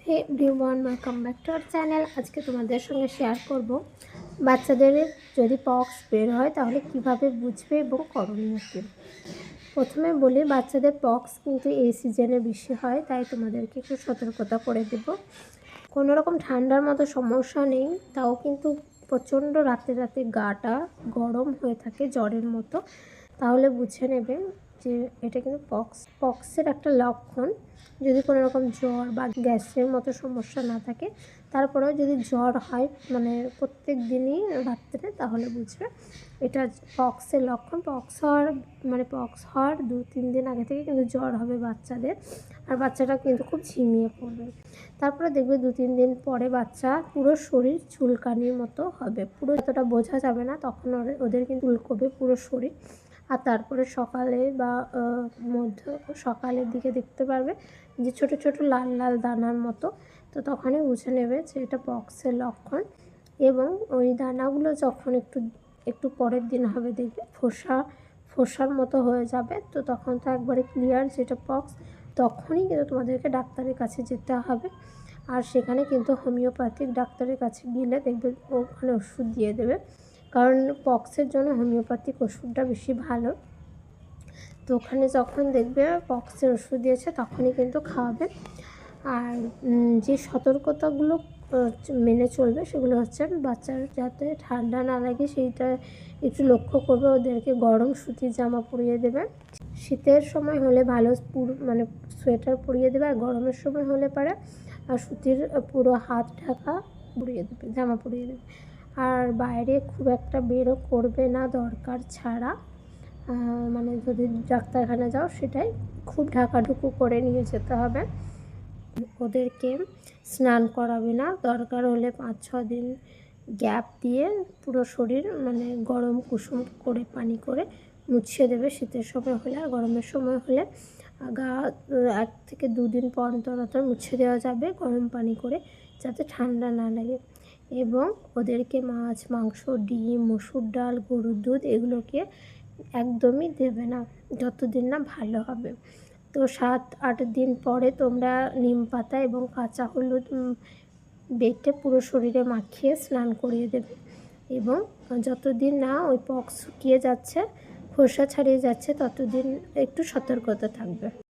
Hey everyone, welcome back to our channel. আজকে তোমাদের সঙ্গে শেয়ার করব বাচ্চাদের যদি পক্স বের হয় তাহলে কিভাবে বুঝবে এবং করণীয় কী। প্রথমে বলি, বাচ্চাদের পক্স কিন্তু এই সিজনে বেশি হয়, তাই তোমাদেরকে একটু সতর্কতা করে দেব। কোনো রকম ঠান্ডার মতো সমস্যা নেই, তাও কিন্তু প্রচণ্ড রাতে রাতে গাটা গরম হয়ে থাকে জ্বরের মতো, তাহলে বুঝে নেবে যে এটা কিন্তু পক্সের একটা লক্ষণ। যদি কোনো রকম জ্বর বা গ্যাসের মতো সমস্যা না থাকে, তারপরেও যদি জ্বর হয় মানে প্রত্যেক দিনই রাত্রে, তাহলে বুঝবে এটা পক্সের লক্ষণ। পক্স হওয়ার 2-3 দিন আগে থেকে কিন্তু জ্বর হবে বাচ্চাদের, আর বাচ্চাটা কিন্তু খুব ঝিমিয়ে পড়বে। তারপরে দেখবে 2-3 দিন পরে বাচ্চা পুরো শরীর চুলকানির মতো হবে, পুরো যতটা বোঝা যাবে না, তখন ওদের কিন্তু চুলকবে পুরো শরীর। আর তারপরে সকালে বা সকালের দিকে দেখতে পারবে যে ছোট ছোট লাল লাল দানার মতো, তো তখনই বুঝে নেবে যে এটা পক্সের লক্ষণ। এবং ওই দানাগুলো যখন একটু পরের দিন হবে, দেখবে ফোসার মতো হয়ে যাবে, তো তখন তো একবারে ক্লিয়ার যেটা পক্স। তখনই কিন্তু তোমাদেরকে ডাক্তারের কাছে যেতে হবে, আর সেখানে কিন্তু হোমিওপ্যাথিক ডাক্তারের কাছে গেলে দেখবে ওখানে ওষুধ দিয়ে দেবে, কারণ পক্সের জন্য হোমিওপ্যাথিক ওষুধটা বেশি ভালো। তো ওখানে যখন দেখবে পক্সের ওষুধ দিয়েছে তখনই কিন্তু খাওয়াবে। আর যে সতর্কতাগুলো মেনে চলবে সেগুলো হচ্ছে, বাচ্চার যাতে ঠান্ডা না লাগে সেইটা একটু লক্ষ্য করবে। ওদেরকে গরম সুতির জামা পরিয়ে দেবে, শীতের সময় হলে ভালো সোয়েটার পরিয়ে দেবে, আর গরমের সময় হলে পারে আর সুতির পুরো হাত ঢাকা জামা পরিয়ে দেবে। আর বাইরে খুব একটা বেরো করবে না দরকার ছাড়া, যদি ডাক্তারখানা যাও সেটাই খুব ঢাকাঢুকু করে নিয়ে যেতে হবে। ওদেরকে স্নান করাবে না, দরকার হলে 5-6 দিন গ্যাপ দিয়ে পুরো শরীর গরম কুসুম করে পানি করে মুছিয়ে দেবে, শীতের সময় হলে। আর গরমের সময় হলে গা 1 থেকে 2 দিন পর অন্তর মুছিয়ে দেওয়া যাবে গরম পানি করে, যাতে ঠান্ডা না লাগে। এবং ওদেরকে মাছ, মাংস, ডিম, মসুর ডাল, গরুর দুধ এগুলোকে একদমই দেবে না যতদিন না ভালো হবে। তো 7-8 দিন পরে তোমরা নিম পাতা এবং কাঁচা হলুদ বেটে পুরো শরীরে মাখিয়ে স্নান করিয়ে দেবে। এবং যতদিন না ওই পক্স শুকিয়ে যাচ্ছে, খোসা ছাড়িয়ে যাচ্ছে, ততদিন একটু সতর্কতা থাকবে।